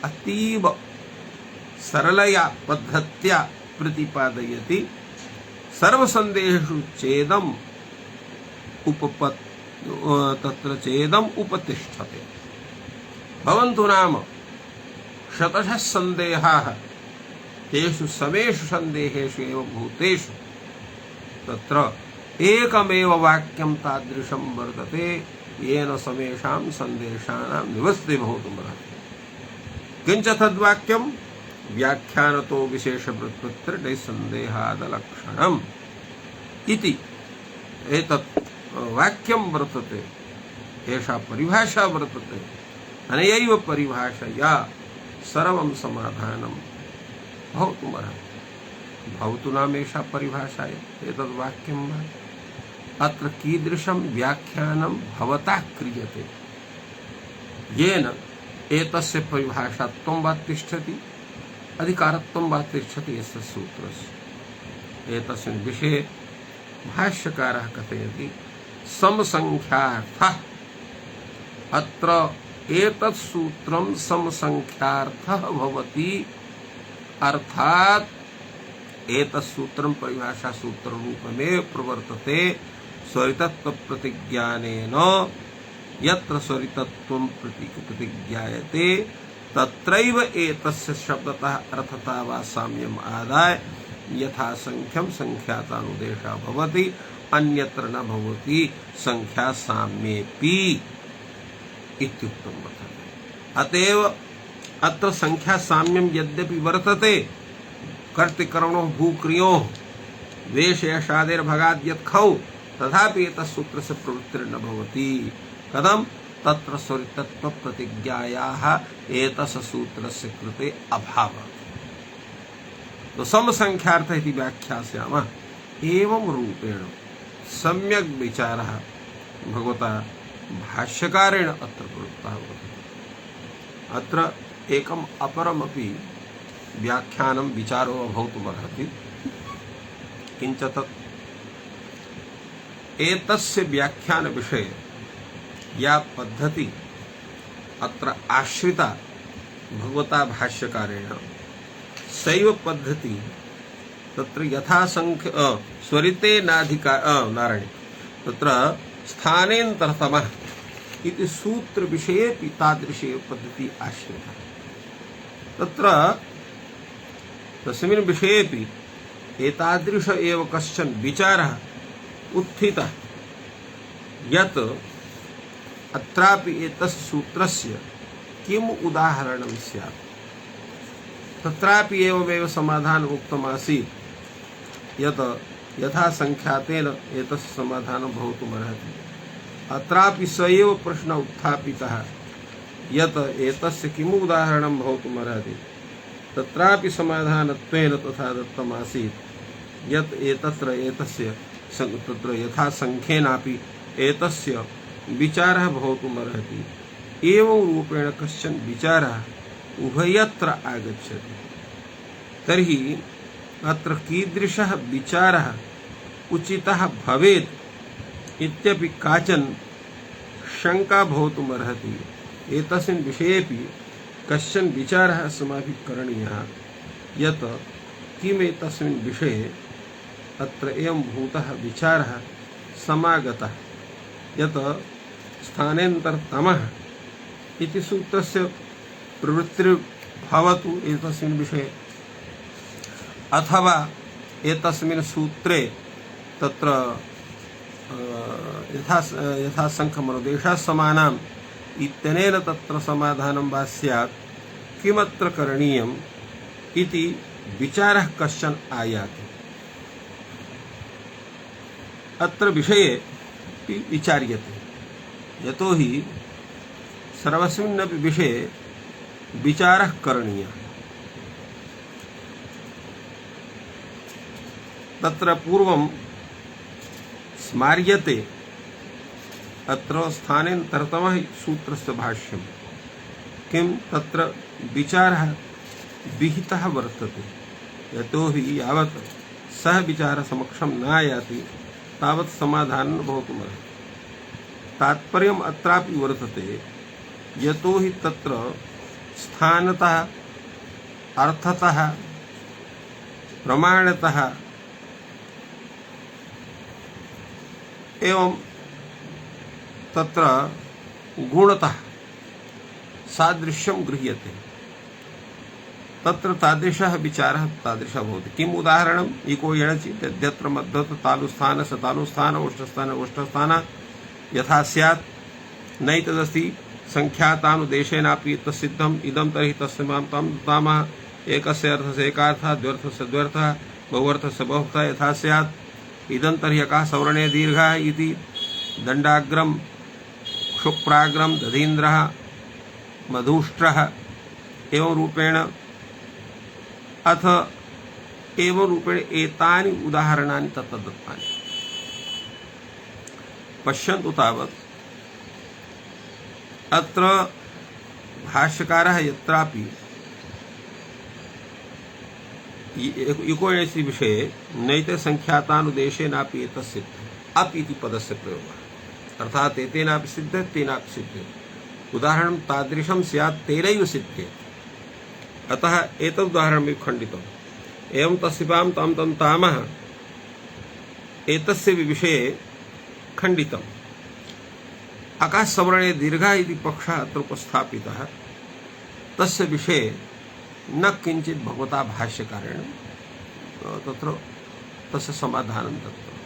अतीव सरलया पद्धत्या प्रतिपादयति। सर्वसन्देहेषु चेदम् तत्र चेदम उपतिष्ठते। भवन्तु नाम शतशः सन्देहाः तेषु समेषु सन्देहेषु एव भूतेषु तत्र एकमेव वाक्यं तादृशं वर्तते येन समेषां सन्देशानां निवृत्तिः भवितुमर्हति। किञ्च तद्वाक्यं व्याख्यानतो विशेषव्युत्पत्तिर्नैसन्देहादलक्षणम् इति एतत् वाक्यं वर्तते, एषा परिभाषा वर्तते। अनयैव परिभाषया सर्वं समाधानं भवितुमर्हति। भवतु नाम एषा परिभाषा एतद् वाक्यं वा। अत्र कीदृशं व्याख्यानं भवता क्रियते येन एतस्य परिभाषात्वं वा तिष्ठति अधिकारत्वं वा तिष्ठति यस्य सूत्रस्य। एतस्मिन् विषये भाष्यकारः कथयति समसंख्यार्थः। अत्र एतत् सूत्रं समसंख्यार्थः भवति, अर्थात् एतत् सूत्रं परिभाषा सूत्ररूपमेव प्रवर्तते। स्वरितत्वप्रतिज्ञानेन यत्र स्वरितत्वं प्रतिज्ञायते तत्रैव एतस्य शब्दतः अर्थता वा साम्यम् आदाय यथा संख्यं संख्यातानुदेशः भवति अन्यत्र न भवति संख्या साम्येपि इत्युक्तं वर्तते। अतएव अत्र संख्या साम्यं यद्यपि वर्तते कर्तृकर्मणोः भूक्रियोः वेशयशादेर्भगाद्यत्खौ तथापि एतत् सूत्रस्य प्रवृत्तिर्न भवति। कथं? तत्र स्वरितत्वप्रतिज्ञायाः एतस्य सूत्रस्य कृते अभावः। तो समसंख्यार्थ इति व्याख्यास्यामः। एवं रूपेण सम्यक् विचारः भगवता भाष्यकारेण अत्र प्रवृत्तः वर्तते। अत्र एकम् अपरमपि व्याख्यानं विचारो भवितुमर्हति। किञ्च तत् एतस्य व्याख्यान विषये या पद्धति अत्र आश्रिता भगवता भाष्यकारेण सैव पद्धति तत्र यथासंख्य स्वरिते नारणे तत्र स्थानेन्तरतमः इति सूत्र विषयेपि तादृशी पद्धति आश्रिता। तत्र तस्मिन् विषयेपि एतादृश एव कश्चन विचारः उत्थितः यत् अत्रापि एतस्य सूत्रस्य किम् उदाहरणं स्यात्। तत्रापि एवमेव समाधानम् उक्तमासीत् यत् यथा संख्यातेन एतस्य समाधानं भवितुमर्हति। अत्रापि स एव प्रश्नः उत्थापितः यत् एतस्य किम् उदाहरणं भवितुमर्हति। तत्रापि समाधानत्वेन तथा दत्तमासीत् यत् एतत्र एतस्य तत्र यथा संख्येनापि एतस्य विचारः भवितुमर्हति। एवं रूपेण कश्चन विचारः उभयत्र आगच्छति। तर्हि अत्र कीदृशः विचारः उचितः भवेत् इत्यपि काचन शंका भवितुमर्हति। एतस्मिन् विषयेपि कश्चन विचारः अस्माभिः करणीयः यत् किम् एतस्मिन् विषये अत्र एवं भूतः विचारः समागतः यत् स्थानेन्तरतमः इति सूत्रस्य प्रवृत्तिर्भवतु एतस्मिन् विषये, अथवा एतस्मिन् सूत्रे तत्र यथा संख्यमनुदेशः समानाम् इत्यनेन तत्र समाधानं वा स्यात्। किमत्र करणीयम् इति विचारः कश्चन आयाति। अत्र विषये विचार्यते यतोहि सर्वस्मिन्नपि विषये विचारः करणीयः। तत्र पूर्वं स्मार्यते अत्र स्थानेन्तरतमः सूत्रस्य भाष्यं किं तत्र विचारः विहितः वर्तते। यतोहि यावत् सः विचारः समक्षं नायाति तावत् समाधानं भवितुमर्हति। तात्पर्यम् अत्रापि वर्तते यतोहि तत्र स्थानतः अर्थतः प्रमाणतः एवं तत्र गुणतः सादृश्यं गृह्यते तत्र तादृशः विचारः तादृशः भवति। किम् उदाहरणम् इको यणचि तद्यत्र मध्यत तालुस्थान स तालुस्थान ओष्ठस्थान ओष्ठस्थान यथा स्यात् नैतदस्ति संख्यातानुदेशेनापि तत्सिद्धम् इदं तर्हि तस्मां तं तामः एकस्य अर्थस्य एकार्थः द्व्यर्थस्य द्व्यर्थः बहुअर्थस्य बहुअर्थः यथा स्यात् इदं तर्हि अकः सवर्णे दीर्घः इति दण्डाग्रं क्षुप्राग्रं दधीन्द्रः मधुष्ट्रः एवं रूपेण अथ एवं रूपेण एतानि उदाहरणानि तत्र दत्तानि। पश्यन्तु तावत् अत्र भाष्यकारः यत्रापि इको यणचि विषये नैते संख्यातानुदेशेनापि एतस्य अप इति पदस्य प्रयोगः अर्थात् एतेनापि सिद्ध्यते तेनापि सिद्ध्यते उदाहरणं तादृशं स्यात् तेनैव सिद्ध्येत् अतः एतद् उदाहरणं खण्डितम् एवं तस्यां तं तं तामः एतस्य विषये खण्डितम् आकाशसवर्णे दीर्घः इति पक्षः अत्र उपस्थापितः तस्य विषये न किञ्चित् भगवता भाष्यकारेण तत्र तस्य समाधानं दत्तम्।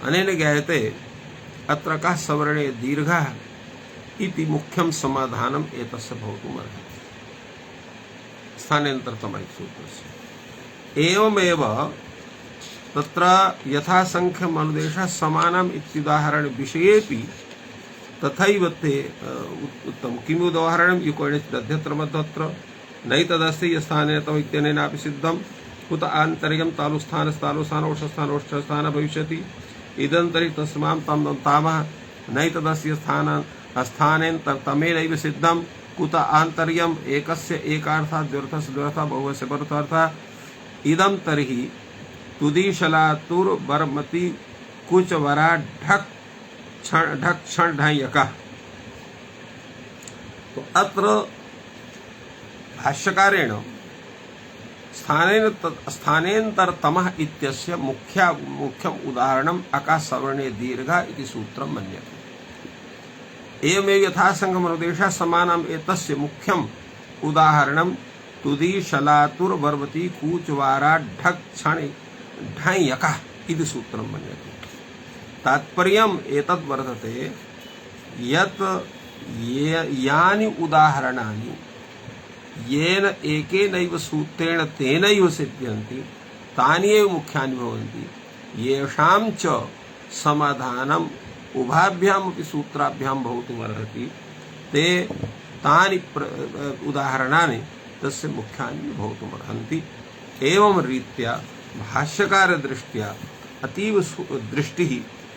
अनेन ज्ञायते अत्र आकाशसवर्णे दीर्घः इति मुख्यं समाधानम् एतस्य भवितुमर्हति स्थानेन्तरतमैकसूत्रस्य। एवमेव तत्र यथासंख्यम् अनुदेशः समानम् इत्युदाहरण विषयेपि तथैव ते उत्तमं। किम् उदाहरणम् इको यणचि तद्यत्र मध्यत्र नैतदस्ति यस्थानेन तम इत्यनेनापि सिद्धं कुत आन्तर्यं तालुस्थानस्तालुस्थान ओष्ठस्थान ओष्ठस्थान भविष्यति इदं तर्हि तस्मां तं तामः नैतदस्य स्थानेन तमेनैव सिद्धं कुत आन्तर्यम् एकस्य एकार्थः द्व्यर्थस्य द्व्यर्थः बहुवस्य बहुर्थः इदं तर्हि तुदिशलातुर्बरमति कुचवरा ढक् क्षण ढयकः। तो अत्र भाष्यकारेण स्थानेन्तरतमः इत्यस्य मुख्यम् उदाहरणम् आकाशसवर्णे दीर्घः इति सूत्रं मन्यते। एवमेव यथासंख्यमनुदेशः समानम् एतस्य मुख्यम् उदाहरणं तुदिशलातुर्बरमति कूचवारा ढक् क्षण ढयकः इति सूत्रं मन्यते। तात्पर्यम् एतद् वर्तते यत् यानि उदाहरणानि येन एकेनैव सूत्रेण तेनैव सिद्ध्यन्ति तानि एव मुख्यानि भवन्ति येषां च समाधानम् उभाभ्यामपि सूत्राभ्यां भवितुमर्हति ते तानि उदाहरणानि तस्य मुख्यानि भवितुमर्हन्ति। एवं रीत्या भाष्यकारदृष्ट्या अतीव दृष्टिः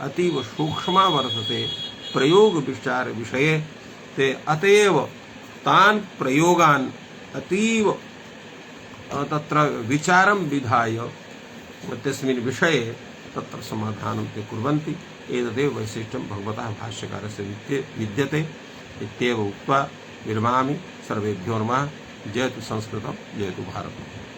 अतीव सूक्ष्मा वर्तते प्रयोग विचार विषये ते अतएव तान् प्रयोगान् अतीव तत्र विचारं विधाय तस्मिन् विषये तत्र समाधानं ते कुर्वन्ति। एतदेव वैशिष्ट्यं भगवतः भाष्यकारस्य विद्यते इत्येव उक्त्वा विरमामि। सर्वेभ्यो नमः। जयतु संस्कृतं, जयतु भारतम्।